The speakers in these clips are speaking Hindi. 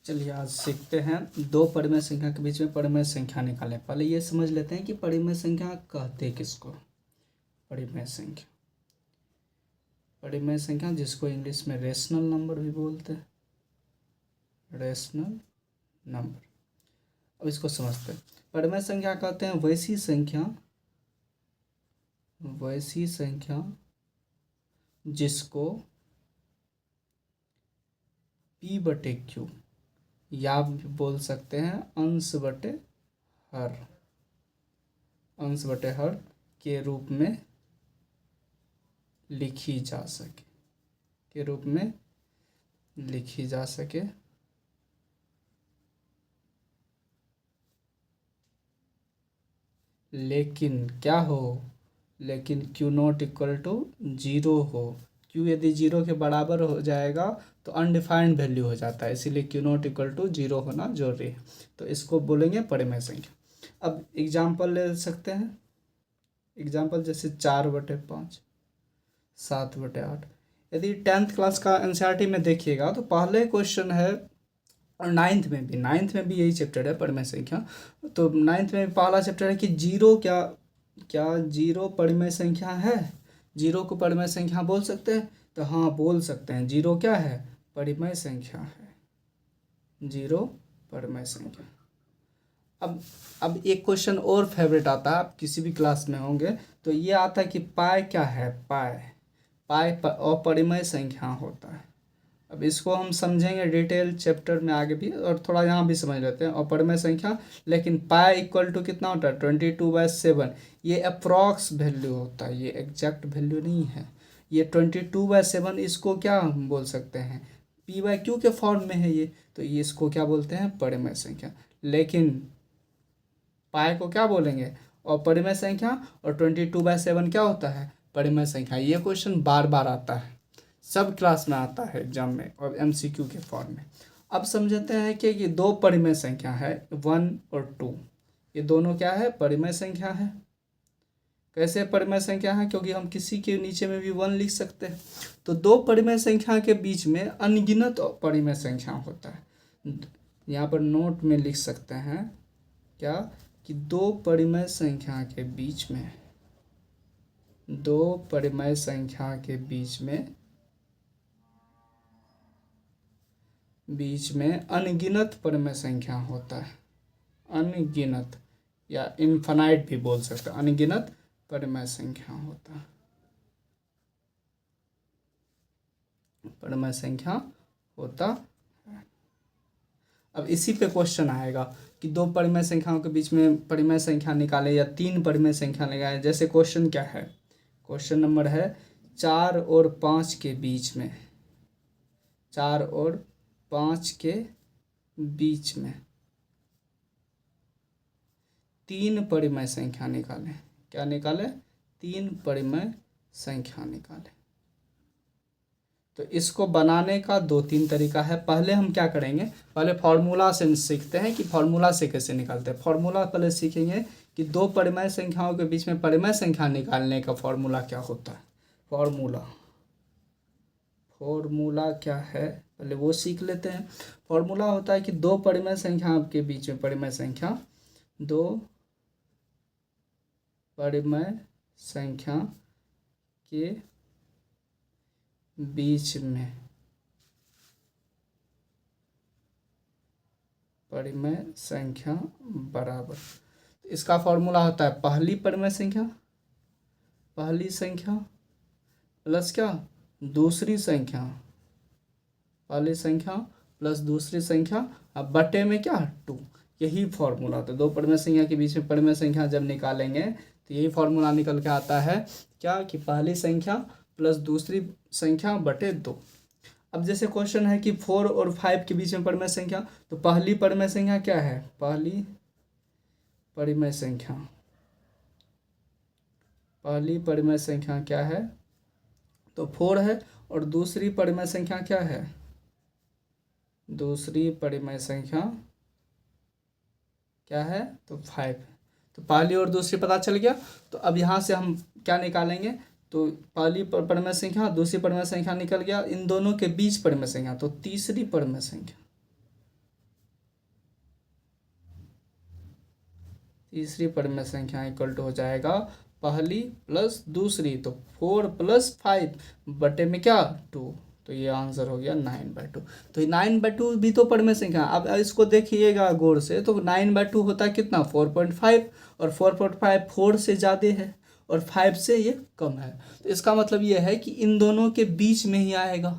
चलिए आज सीखते हैं दो परिमेय संख्या के बीच में परिमेय संख्या निकालें। पहले ये समझ लेते हैं कि परिमेय संख्या कहते किसको। परिमेय संख्या, परिमेय संख्या जिसको इंग्लिश में रेशनल नंबर भी बोलते हैं, रेशनल नंबर। अब इसको समझते हैं। परिमेय संख्या कहते हैं वैसी संख्या जिसको P बटे Q या आप बोल सकते हैं अंश बटे हर के रूप में लिखी जा सके, लेकिन क्या हो, लेकिन Q नॉट इक्वल टू 0 हो। Q यदि 0 के बराबर हो जाएगा तो अनडिफाइंड वैल्यू हो जाता है, इसीलिए Q नॉट इक्वल टू 0 होना जरूरी है। तो इसको बोलेंगे परिमेय संख्या। अब एग्जाम्पल ले सकते हैं। एग्जाम्पल जैसे 4/5, 7/8। यदि 10th क्लास का एनसीईआरटी में देखिएगा तो पहले क्वेश्चन है, और नाइन्थ में भी यही चैप्टर है परिमेय संख्या। तो नाइन्थ में पहला चैप्टर है कि जीरो क्या जीरो परिमेय संख्या है। जीरो को परिमेय संख्या बोल सकते हैं, तो हाँ बोल सकते हैं। जीरो क्या है, परिमेय संख्या है। जीरो परिमेय संख्या। अब एक क्वेश्चन और फेवरेट आता है, आप किसी भी क्लास में होंगे तो ये आता है कि पाई क्या है। पाई अपरिमेय संख्या होता है। अब इसको हम समझेंगे डिटेल चैप्टर में आगे भी, और थोड़ा यहाँ भी समझ लेते हैं। अपरिमेय संख्या, लेकिन पाई इक्वल टू कितना होता है 22/7। ये अप्रॉक्स वैल्यू होता है, ये एग्जैक्ट वैल्यू नहीं है। ये 22/7 इसको क्या हम बोल सकते हैं, P/Q के फॉर्म में है ये, तो ये इसको क्या बोलते हैं, परिमेय संख्या। लेकिन पाई को क्या बोलेंगे, अपरिमेय संख्या। और 22/7 क्या होता है, परिमेय संख्या। ये क्वेश्चन बार बार आता है, सब क्लास में आता है एग्जाम में, और MCQ के फॉर्म में। अब समझते हैं कि ये दो परिमेय संख्या है 1 और 2। ये दोनों क्या है, परिमेय संख्या है। कैसे परिमेय संख्या है, क्योंकि हम किसी के नीचे में भी 1 लिख सकते हैं। तो दो परिमेय संख्या के बीच में अनगिनत परिमेय संख्या होता है। यहाँ पर नोट में लिख सकते हैं क्या, कि दो परिमेय संख्या के बीच में अनगिनत परिमेय संख्या होता है। अनगिनत या इनफाइनाइट भी बोल सकते हैं, अनगिनत परिमेय संख्या होता है। परिमेय संख्या होता है। अब इसी पे क्वेश्चन आएगा कि दो परिमेय संख्याओं के बीच में परिमेय संख्या निकाले या तीन परिमेय संख्या निकाले। जैसे क्वेश्चन क्या है, क्वेश्चन नंबर है 4 और 5 के बीच में, 4 और 5 के बीच में तीन परिमेय संख्या निकालें। क्या निकाले, तीन परिमेय संख्या निकालें। तो इसको बनाने का 2-3 तरीका है। पहले हम क्या करेंगे, पहले फॉर्मूला से सीखते हैं कि फॉर्मूला से कैसे निकालते हैं। फॉर्मूला पहले सीखेंगे कि दो परिमेय संख्याओं के बीच में परिमेय संख्या निकालने का फॉर्मूला क्या होता है। फॉर्मूला क्या है, पहले वो सीख लेते हैं। फॉर्मूला होता है कि दो परिमेय संख्या के बीच में दो परिमेय संख्या के बीच में परिमेय संख्या बराबर। तो इसका फॉर्मूला होता है पहली संख्या प्लस क्या, दूसरी संख्या। पहली संख्या प्लस दूसरी संख्या, अब बटे में क्या 2। यही फॉर्मूला होता है। दो परिमेय संख्या के बीच में परिमेय संख्या जब निकालेंगे तो यही फॉर्मूला निकल के आता है क्या, कि पहली संख्या प्लस दूसरी संख्या बटे 2। अब जैसे क्वेश्चन है कि 4 और 5 के बीच में परिमेय संख्या, तो पहली परिमेय संख्या क्या है, पहली परिमेय संख्या क्या है, तो 4 है। और दूसरी परिमेय संख्या क्या है, दूसरी परिमेय संख्या क्या है, तो 5। तो पहली और दूसरी पता चल गया। तो अब यहाँ से हम क्या निकालेंगे, तो पहली परिमेय संख्या दूसरी परिमेय संख्या निकल गया, इन दोनों के बीच परिमेय संख्या, तो तीसरी परिमेय संख्या। तीसरी परिमेय संख्या इक्वल टू हो जाएगा पहली प्लस दूसरी, तो 4 + 5 बटे में क्या 2, तो ये आंसर हो गया 9/2। तो 9/2 भी तो परिमेय संख्या। अब इसको देखिएगा गौर से, तो 9/2 होता है कितना 4.5, और 4.5 4 से ज़्यादा है और 5 से ये कम है। तो इसका मतलब ये है कि इन दोनों के बीच में ही आएगा।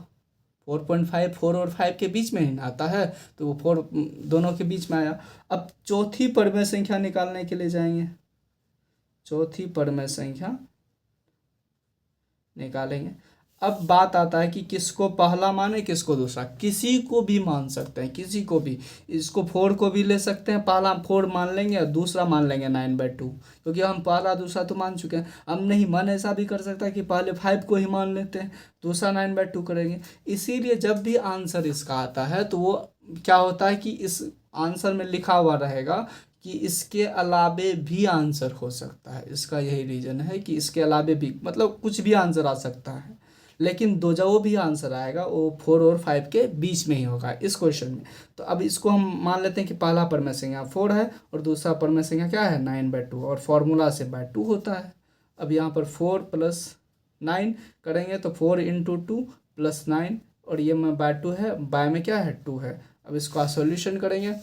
4.5 4 और 5 के बीच में ही ना आता है, तो वो 4 दोनों के बीच में आया। अब चौथी परिमेय संख्या निकालने के लिए जाएंगे, चौथी परिमेय संख्या निकालेंगे। अब बात आता है कि किसको पहला माने किसको दूसरा, किसी को भी मान सकते हैं, किसी को भी। इसको 4 को भी ले सकते हैं, पहला 4 मान लेंगे और दूसरा मान लेंगे 9/2, क्योंकि हम पहला दूसरा तो मान चुके हैं। हम नहीं, मन ऐसा भी कर सकता है कि पहले 5 को ही मान लेते हैं, दूसरा 9/2 करेंगे। इसीलिए जब भी आंसर इसका आता है तो वो क्या होता है कि इस आंसर में लिखा हुआ रहेगा कि इसके अलावे भी आंसर हो सकता है। इसका यही रीज़न है कि इसके अलावे भी, मतलब कुछ भी आंसर आ सकता है, लेकिन जो भी आंसर आएगा वो 4 और 5 के बीच में ही होगा इस क्वेश्चन में। तो अब इसको हम मान लेते हैं कि पहला परिमेय संख्या 4 है और दूसरा परिमेय संख्या क्या है 9/2, और फॉर्मूला से बाय 2 होता है। अब यहाँ पर 4 + 9 करेंगे तो 4 × 2 + 9, और ये में बाय 2 है, बाय में क्या है 2 है। अब इसका सॉल्यूशन करेंगे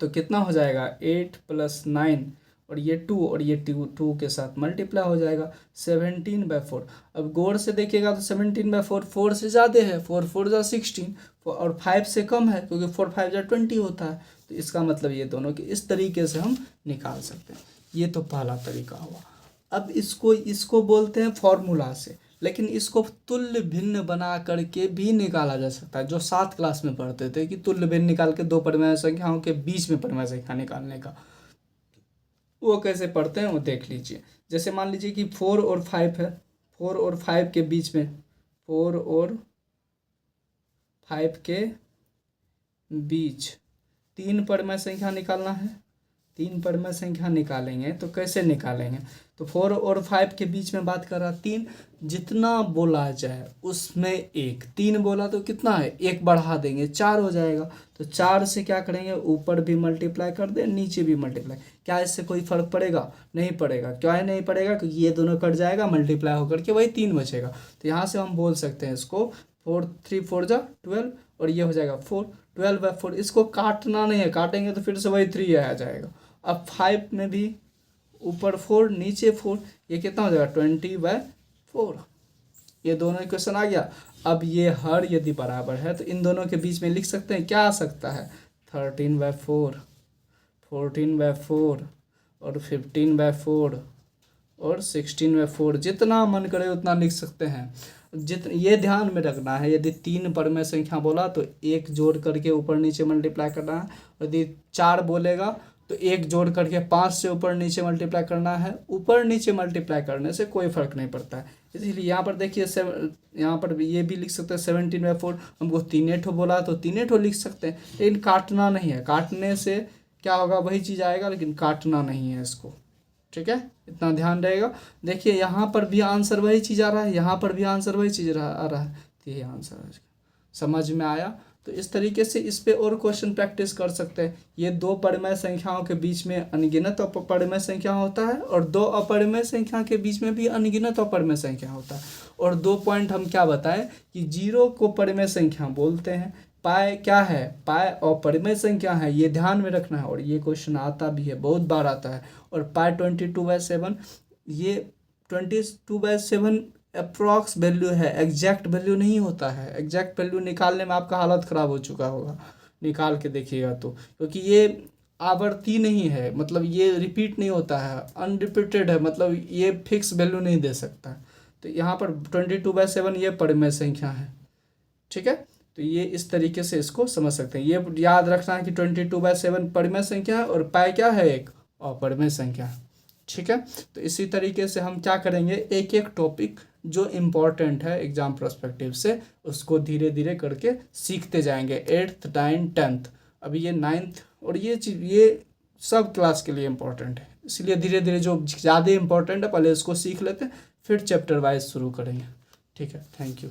तो कितना हो जाएगा 8 + 9, और ये 2 और ये 2 के साथ मल्टीप्लाई हो जाएगा 17/4। अब गौर से देखिएगा तो 17/4 4 से ज़्यादा है, 4 4 = 16, और 5 से कम है क्योंकि 4 5 = 20 होता है। तो इसका मतलब ये दोनों के इस तरीके से हम निकाल सकते हैं। ये तो पहला तरीका हुआ। अब इसको बोलते हैं फॉर्मूला से, लेकिन इसको तुल्य भिन्न बना करके भी निकाला जा सकता है। जो 7 क्लास में पढ़ते थे कि तुल्य भिन्न निकाल के दो परिमेय संख्याओं के बीच में परिमेय संख्या निकालने का, वो कैसे पढ़ते हैं वो देख लीजिए। जैसे मान लीजिए कि 4 और 5 है, 4 और 5 के बीच में, 4 और 5 के बीच 3 परिमेय संख्या निकालना है। 3 परिमेय संख्या निकालेंगे तो कैसे निकालेंगे, तो 4 और 5 के बीच में बात कर रहा 3, जितना बोला जाए उसमें 1, 3 बोला तो कितना है 1 बढ़ा देंगे 4 हो जाएगा। तो 4 से क्या करेंगे, ऊपर भी मल्टीप्लाई कर दें नीचे भी मल्टीप्लाई। क्या इससे कोई फर्क पड़ेगा, नहीं पड़ेगा। क्या है नहीं पड़ेगा, क्योंकि ये दोनों कट जाएगा, मल्टीप्लाई होकर के वही 3 बचेगा। तो यहाँ से हम बोल सकते हैं इसको 4 3 4 = 12, और ये हो जाएगा 4 12/4। इसको काटना नहीं है, काटेंगे तो फिर से वही 3 आ जाएगा। अब 5 में भी ऊपर 4 नीचे 4, ये कितना हो जाएगा 20/4। ये दोनों इक्वेशन आ गया। अब ये हर यदि बराबर है तो इन दोनों के बीच में लिख सकते हैं, क्या आ सकता है 13/4, 14/4 और 15/4 और 16/4, जितना मन करे उतना लिख सकते हैं। ये ध्यान में रखना है, यदि 3 परिमेय संख्या बोला तो 1 जोड़ करके ऊपर नीचे मल्टीप्लाई करना है। यदि 4 बोलेगा तो 1 जोड़ करके 5 से ऊपर नीचे मल्टीप्लाई करना है। ऊपर नीचे मल्टीप्लाई करने से कोई फर्क नहीं पड़ता है। इसीलिए यहाँ पर देखिए यहाँ पर ये भी लिख सकते हैं 17/4। हमको 3 ठो बोला तो 3 ठो लिख सकते हैं, लेकिन काटना नहीं है। काटने से क्या होगा, वही चीज़ आएगा, लेकिन काटना नहीं है इसको। ठीक है, इतना ध्यान रहेगा। देखिए यहाँ पर भी आंसर वही चीज़ आ रहा है, यहाँ पर भी आंसर वही चीज़ आ रहा है। तो ये आंसर है। समझ में आया? तो इस तरीके से इस पे और क्वेश्चन प्रैक्टिस कर सकते हैं। ये 2 परिमेय संख्याओं के बीच में अनगिनत अपरिमेय संख्या होता है, और 2 अपरिमेय संख्या के बीच में भी अनगिनत अपरिमेय संख्या होता है। और 2 पॉइंट हम क्या बताएं कि 0 को परिमेय संख्या बोलते हैं, पाई क्या है, पाई अपरिमेय संख्या है, ये ध्यान में रखना है। और ये क्वेश्चन आता भी है, बहुत बार आता है। और पाई 22/7, ये 22/7 अप्रॉक्स वैल्यू है, एग्जैक्ट वैल्यू नहीं होता है। एग्जैक्ट वैल्यू निकालने में आपका हालत ख़राब हो चुका होगा, निकाल के देखिएगा तो, क्योंकि ये आवर्ती नहीं है, मतलब ये रिपीट नहीं होता है, अनरिपीटेड है, मतलब ये फिक्स वैल्यू नहीं दे सकता। तो यहाँ पर 22/7 ये परिमेय संख्या है। ठीक है, तो ये इस तरीके से इसको समझ सकते हैं। ये याद रखना है कि 22/7 परिमेय संख्या है और पाई क्या है, एक अपरिमेय संख्या है। ठीक है, तो इसी तरीके से हम क्या करेंगे, एक एक टॉपिक जो इम्पोर्टेंट है एग्जाम पर्सपेक्टिव से, उसको धीरे धीरे करके सीखते जाएंगे। 8th 9th 10th, अभी ये 9th, और ये चीज़ ये सब क्लास के लिए इम्पोर्टेंट है। इसलिए धीरे धीरे जो ज़्यादा इम्पोर्टेंट है पहले इसको सीख लेते हैं, फिर चैप्टर वाइज शुरू करेंगे। ठीक है, थैंक यू।